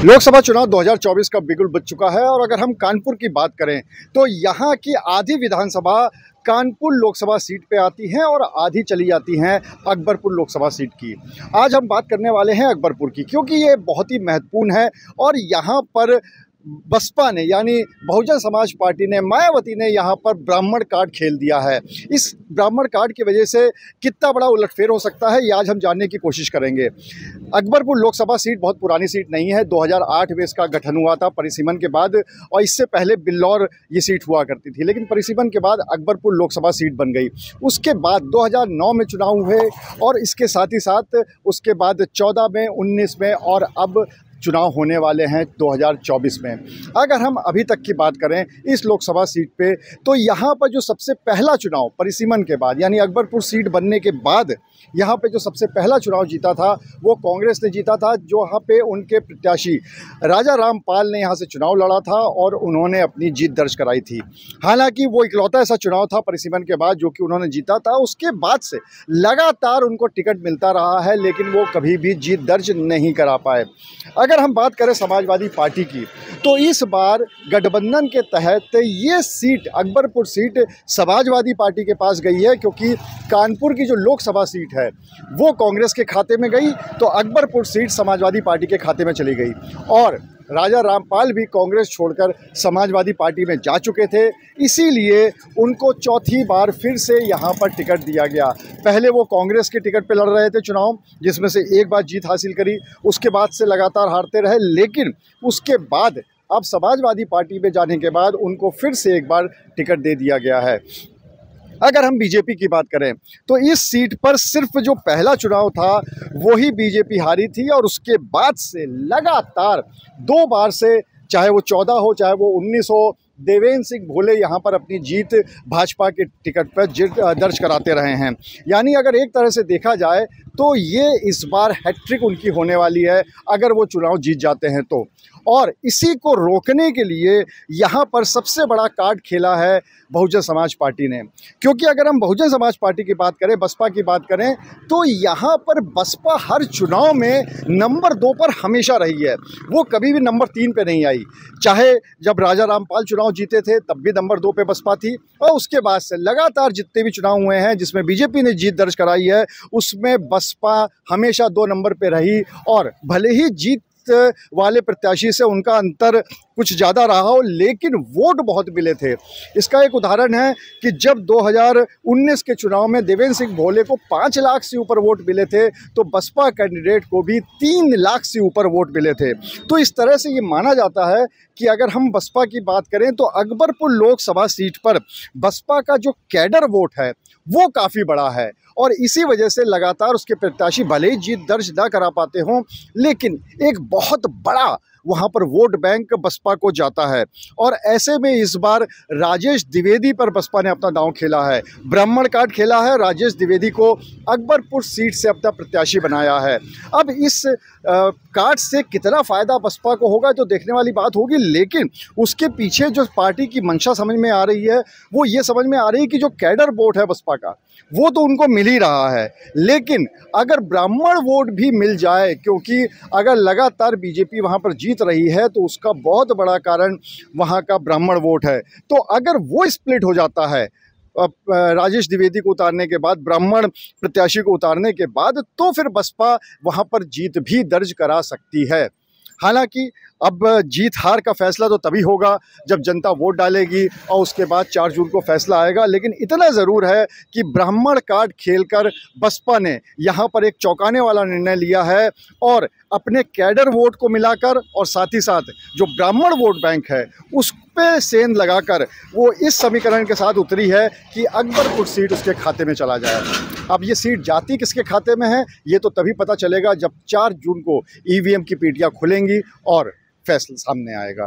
लोकसभा चुनाव 2024 का बिगुल बज चुका है और अगर हम कानपुर की बात करें तो यहाँ की आधी विधानसभा कानपुर लोकसभा सीट पे आती हैं और आधी चली जाती हैं अकबरपुर लोकसभा सीट की। आज हम बात करने वाले हैं अकबरपुर की, क्योंकि ये बहुत ही महत्वपूर्ण है और यहाँ पर बसपा ने यानी बहुजन समाज पार्टी ने, मायावती ने यहाँ पर ब्राह्मण कार्ड खेल दिया है। इस ब्राह्मण कार्ड की वजह से कितना बड़ा उलटफेर हो सकता है, ये आज हम जानने की कोशिश करेंगे। अकबरपुर लोकसभा सीट बहुत पुरानी सीट नहीं है, 2008 में इसका गठन हुआ था परिसीमन के बाद, और इससे पहले बिल्लौर ये सीट हुआ करती थी, लेकिन परिसीमन के बाद अकबरपुर लोकसभा सीट बन गई। उसके बाद 2009 में चुनाव हुए और इसके साथ ही साथ उसके बाद 14 में, 19 में और अब चुनाव होने वाले हैं 2024 में। अगर हम अभी तक की बात करें इस लोकसभा सीट पे, तो यहाँ पर जो सबसे पहला चुनाव परिसीमन के बाद यानी अकबरपुर सीट बनने के बाद यहाँ पे जो सबसे पहला चुनाव जीता था वो कांग्रेस ने जीता था, जो यहाँ पे उनके प्रत्याशी राजा रामपाल ने यहाँ से चुनाव लड़ा था और उन्होंने अपनी जीत दर्ज कराई थी। हालांकि वो इकलौता ऐसा चुनाव था परिसीमन के बाद जो कि उन्होंने जीता था। उसके बाद से लगातार उनको टिकट मिलता रहा है, लेकिन वो कभी भी जीत दर्ज नहीं करा पाए। अगर हम बात करें समाजवादी पार्टी की, तो इस बार गठबंधन के तहत ये seat, Akbarpur seat, Samajwadi party के पास गई है, क्योंकि कानपुर की जो लोकसभा सीट है वो कांग्रेस के खाते में गई, तो अकबरपुर सीट समाजवादी पार्टी के खाते में चली गई। और राजा रामपाल भी कांग्रेस छोड़कर समाजवादी पार्टी में जा चुके थे, इसीलिए उनको चौथी बार फिर से यहाँ पर टिकट दिया गया। पहले वो कांग्रेस के टिकट पे लड़ रहे थे चुनाव, जिसमें से एक बार जीत हासिल करी, उसके बाद से लगातार हारते रहे, लेकिन उसके बाद अब समाजवादी पार्टी में जाने के बाद उनको फिर से एक बार टिकट दे दिया गया है। अगर हम बीजेपी की बात करें तो इस सीट पर सिर्फ जो पहला चुनाव था वही बीजेपी हारी थी, और उसके बाद से लगातार 2 बार से, चाहे वो 14 हो चाहे वो 19 हो, देवेंद्र सिंह भोले यहाँ पर अपनी जीत भाजपा के टिकट पर दर्ज कराते रहे हैं। यानी अगर एक तरह से देखा जाए तो ये इस बार हैट्रिक उनकी होने वाली है अगर वो चुनाव जीत जाते हैं तो। और इसी को रोकने के लिए यहाँ पर सबसे बड़ा कार्ड खेला है बहुजन समाज पार्टी ने, क्योंकि अगर हम बहुजन समाज पार्टी की बात करें, बसपा की बात करें, तो यहाँ पर बसपा हर चुनाव में नंबर 2 पर हमेशा रही है। वो कभी भी नंबर 3 पे नहीं आई। चाहे जब राजा रामपाल चुनाव जीते थे तब भी नंबर 2 पे बसपा थी, और उसके बाद से लगातार जितने भी चुनाव हुए हैं जिसमें बीजेपी ने जीत दर्ज कराई है उसमें बसपा हमेशा 2 नंबर पे रही। और भले ही जीत वाले प्रत्याशी से उनका अंतर कुछ ज़्यादा रहा हो, लेकिन वोट बहुत मिले थे। इसका एक उदाहरण है कि जब 2019 के चुनाव में देवेंद्र सिंह भोले को 5 लाख से ऊपर वोट मिले थे, तो बसपा कैंडिडेट को भी 3 लाख से ऊपर वोट मिले थे। तो इस तरह से ये माना जाता है कि अगर हम बसपा की बात करें तो अकबरपुर लोकसभा सीट पर बसपा का जो कैडर वोट है वो काफ़ी बड़ा है, और इसी वजह से लगातार उसके प्रत्याशी भले ही जीत दर्ज ना करा पाते हों, लेकिन एक बहुत बड़ा वहाँ पर वोट बैंक बसपा को जाता है। और ऐसे में इस बार राजेश द्विवेदी पर बसपा ने अपना दांव खेला है, ब्राह्मण कार्ड खेला है, राजेश द्विवेदी को अकबरपुर सीट से अपना प्रत्याशी बनाया है। अब इस कार्ड से कितना फ़ायदा बसपा को होगा तो देखने वाली बात होगी, लेकिन उसके पीछे जो पार्टी की मंशा समझ में आ रही है वो ये समझ में आ रही है कि जो कैडर वोट है बसपा का वो तो उनको मिल ही रहा है, लेकिन अगर ब्राह्मण वोट भी मिल जाए, क्योंकि अगर लगातार बीजेपी वहाँ पर जीत रही है तो उसका बहुत बड़ा कारण वहाँ का ब्राह्मण वोट है। तो अगर वो स्प्लिट हो जाता है राजेश द्विवेदी को उतारने के बाद, ब्राह्मण प्रत्याशी को उतारने के बाद, तो फिर बसपा वहाँ पर जीत भी दर्ज करा सकती है। हालांकि अब जीत हार का फैसला तो तभी होगा जब जनता वोट डालेगी और उसके बाद 4 जून को फैसला आएगा, लेकिन इतना ज़रूर है कि ब्राह्मण कार्ड खेलकर बसपा ने यहाँ पर एक चौंकाने वाला निर्णय लिया है, और अपने कैडर वोट को मिलाकर और साथ ही साथ जो ब्राह्मण वोट बैंक है उस पे सेंध लगाकर वो इस समीकरण के साथ उतरी है कि अकबरपुर सीट उसके खाते में चला जाए। अब ये सीट जाती किसके खाते में है ये तो तभी पता चलेगा जब 4 जून को ईवीएम की पेटियां खुलेंगी और फैसला सामने आएगा।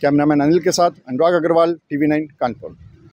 कैमरामैन अनिल के साथ अनुराग अग्रवाल, TV9 कानपुर।